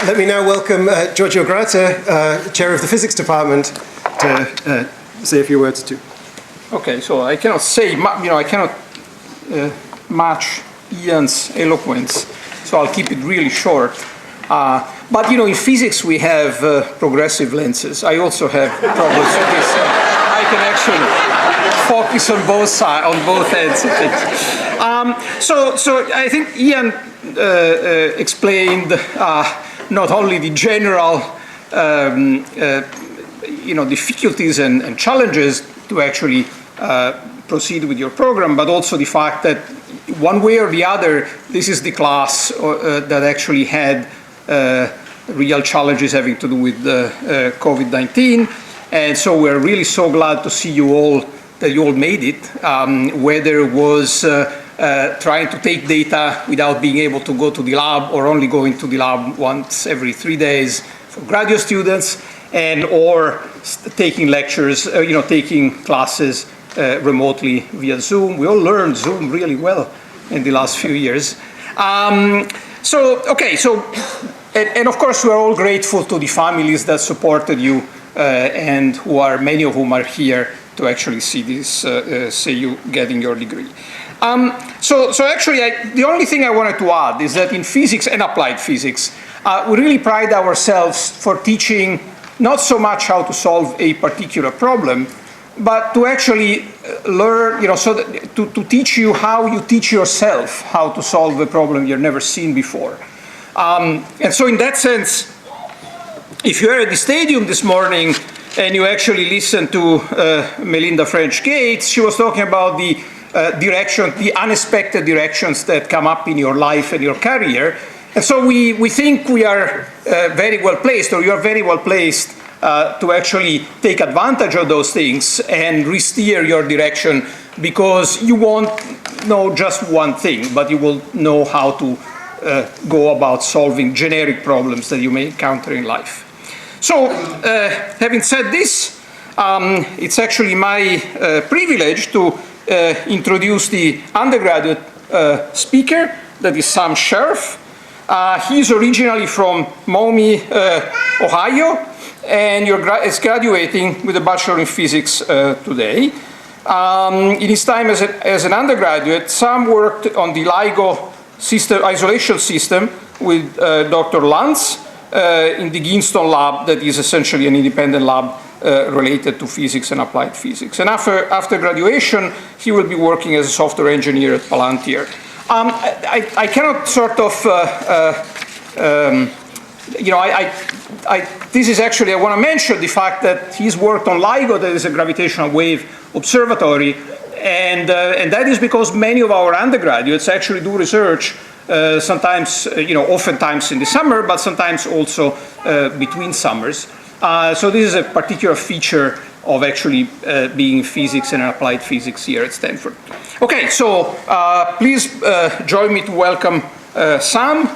Let me now welcome Giorgio Grata, Chair of the Physics Department, to say a few words too. Okay, so I cannot say, I cannot match Ian's eloquence, so I'll keep it really short. But in physics we have progressive lenses. I also have problems with this. I can actually focus on both sides, on both ends of it. So I think Ian explained not only the general difficulties and challenges to actually proceed with your program, but also the fact that one way or the other, this is the class that actually had real challenges having to do with COVID-19. And so we're really so glad to see you all, that you all made it, whether it was trying to take data without being able to go to the lab, or only going to the lab once every 3 days for graduate students, or taking lectures, taking classes remotely via Zoom. We all learned Zoom really well in the last few years. And of course we're all grateful to the families that supported you and many of whom are here to actually see this, see you getting your degree. So actually, the only thing I wanted to add is that in physics and applied physics, we really pride ourselves for teaching not so much how to solve a particular problem, but to actually learn, to teach you how you teach yourself how to solve a problem you've never seen before. And so in that sense, if you were at the stadium this morning and you actually listened to Melinda French Gates, she was talking about the the unexpected directions that come up in your life and your career. And so we think we are very well placed, or you are very well placed to actually take advantage of those things and re-steer your direction, because you won't know just one thing, but you will know how to go about solving generic problems that you may encounter in life. So having said this, it's actually my privilege to introduce the undergraduate speaker, that is Sam Scherf. He's originally from Maumee, Ohio, and is graduating with a Bachelor in Physics today. In his time as an undergraduate, Sam worked on the LIGO isolation system with Dr. Lantz in the Ginston lab, that is essentially an independent lab related to physics and applied physics. And after graduation, he will be working as a software engineer at Palantir. I cannot sort of, this is actually, I want to mention the fact that he's worked on LIGO, that is a gravitational wave observatory, and that is because many of our undergraduates actually do research sometimes, oftentimes in the summer, but sometimes also between summers. So this is a particular feature of actually being in physics and applied physics here at Stanford. Okay, so please join me to welcome Sam.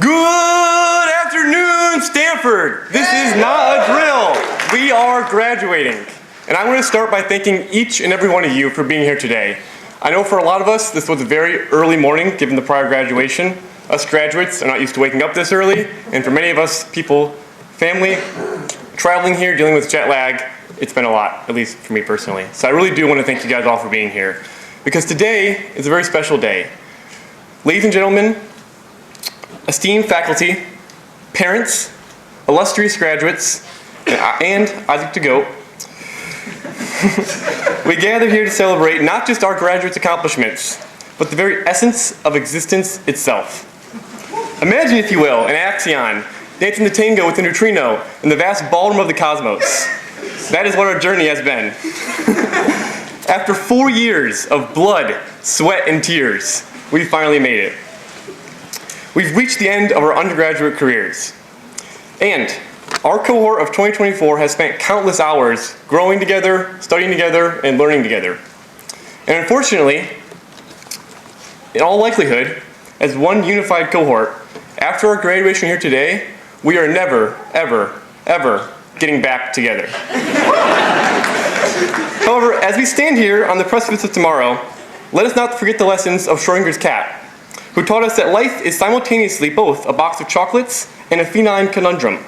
Good afternoon, Stanford. This is not a drill. We are graduating. And I want to start by thanking each and every one of you for being here today. I know for a lot of us, this was a very early morning given the prior graduation. Us graduates are not used to waking up this early, and for many of us, people, family, traveling here, dealing with jet lag, it's been a lot, at least for me personally. So I really do want to thank you guys all for being here, because today is a very special day. Ladies and gentlemen, esteemed faculty, parents, illustrious graduates, and Isaac to go, we gather here to celebrate not just our graduates' accomplishments, but the very essence of existence itself. Imagine, if you will, an axion dancing the tango with a neutrino in the vast ballroom of the cosmos. That is what our journey has been. After 4 years of blood, sweat, and tears, we finally made it. We've reached the end of our undergraduate careers, and our cohort of 2024 has spent countless hours growing together, studying together, and learning together. And unfortunately, in all likelihood, as one unified cohort, after our graduation here today, we are never, ever, ever getting back together. However, as we stand here on the precipice of tomorrow, let us not forget the lessons of Schrodinger's cat, who taught us that life is simultaneously both a box of chocolates and a feline conundrum,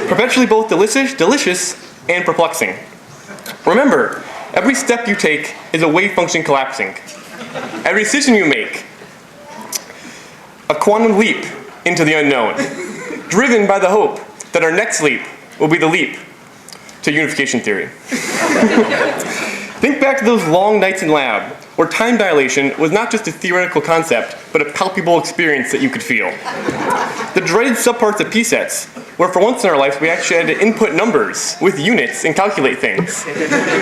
perpetually both delicious and perplexing. Remember, every step you take is a wave function collapsing. Every decision you make, a quantum leap into the unknown, driven by the hope that our next leap will be the leap to unification theory. Think back to those long nights in lab, where time dilation was not just a theoretical concept, but a palpable experience that you could feel. The dreaded subparts of p-sets, where for once in our lives we actually had to input numbers with units and calculate things,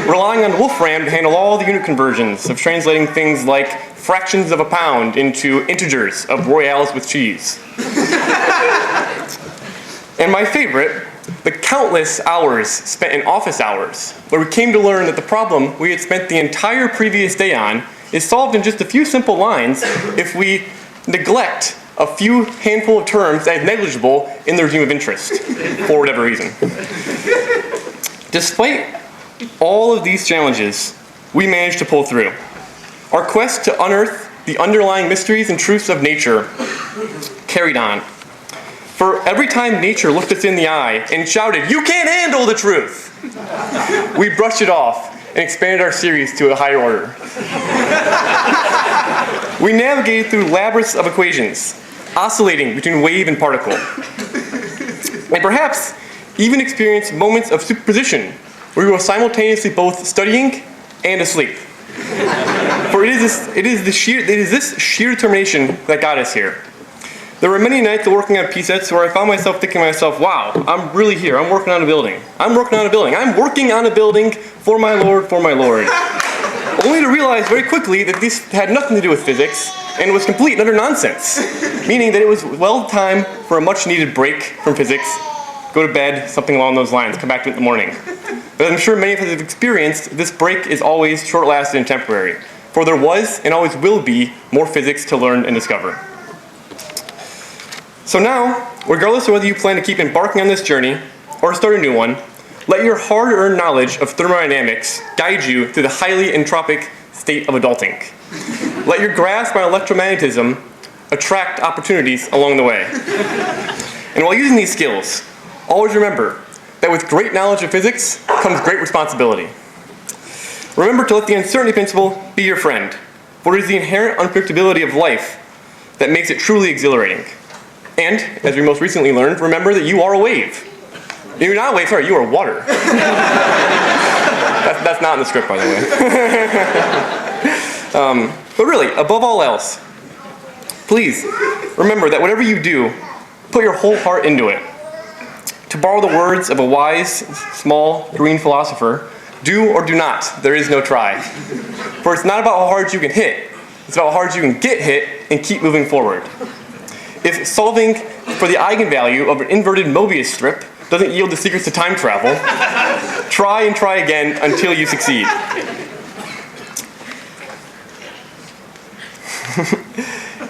relying on Wolfram to handle all the unit conversions of translating things like fractions of a pound into integers of royales with cheese. And my favorite, the countless hours spent in office hours, where we came to learn that the problem we had spent the entire previous day on is solved in just a few simple lines if we neglect a few handful of terms as negligible in the regime of interest, for whatever reason. Despite all of these challenges, we managed to pull through. Our quest to unearth the underlying mysteries and truths of nature carried on. For every time nature looked us in the eye and shouted, "You can't handle the truth!" we brushed it off and expanded our series to a higher order. We navigated through labyrinths of equations, oscillating between wave and particle. And perhaps even experienced moments of superposition, where we were simultaneously both studying and asleep. For it is this sheer determination that got us here. There were many nights working on p-sets where I found myself thinking to myself, wow, I'm really here. I'm working on a building. I'm working on a building. I'm working on a building for my Lord, for my Lord. Only to realize very quickly that this had nothing to do with physics and was complete and utter nonsense. Meaning that it was well time for a much needed break from physics, go to bed, something along those lines, come back to it in the morning. But I'm sure many of us have experienced, this break is always short-lasting and temporary. For there was and always will be more physics to learn and discover. So now, regardless of whether you plan to keep embarking on this journey or start a new one, let your hard-earned knowledge of thermodynamics guide you through the highly entropic state of adulting. Let your grasp on electromagnetism attract opportunities along the way. And while using these skills, always remember that with great knowledge of physics comes great responsibility. Remember to let the uncertainty principle be your friend, for it is the inherent unpredictability of life that makes it truly exhilarating. And, as we most recently learned, remember that you are a wave. You're not a wave, sorry, you are water. That's not in the script, by the way. But really, above all else, please remember that whatever you do, put your whole heart into it. To borrow the words of a wise, small, green philosopher, do or do not, there is no try. For it's not about how hard you can hit, it's about how hard you can get hit and keep moving forward. If solving for the eigenvalue of an inverted Mobius strip doesn't yield the secrets to time travel, try and try again until you succeed.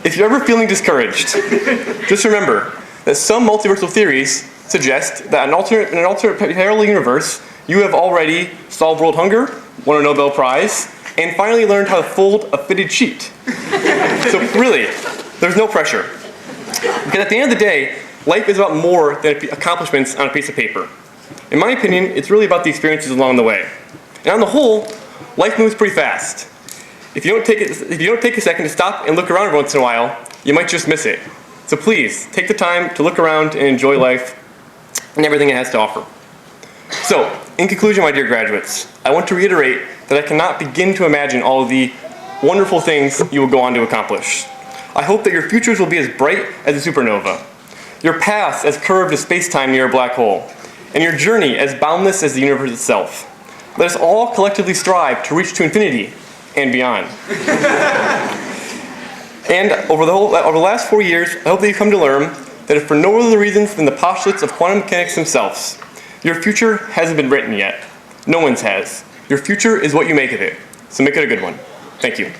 If you're ever feeling discouraged, just remember that some multiversal theories suggest that in an alternate parallel universe, you have already solved world hunger, won a Nobel Prize, and finally learned how to fold a fitted sheet. So really, there's no pressure. Because at the end of the day, life is about more than accomplishments on a piece of paper. In my opinion, it's really about the experiences along the way. And on the whole, life moves pretty fast. If you don't take a second to stop and look around every once in a while, you might just miss it. So please, take the time to look around and enjoy life and everything it has to offer. So, in conclusion, my dear graduates, I want to reiterate that I cannot begin to imagine all of the wonderful things you will go on to accomplish. I hope that your futures will be as bright as a supernova, your paths as curved as space-time near a black hole, and your journey as boundless as the universe itself. Let us all collectively strive to reach to infinity and beyond. And over the last 4 years, I hope that you come to learn that if for no other reasons than the postulates of quantum mechanics themselves, your future hasn't been written yet. No one's has. Your future is what you make of it. So make it a good one. Thank you.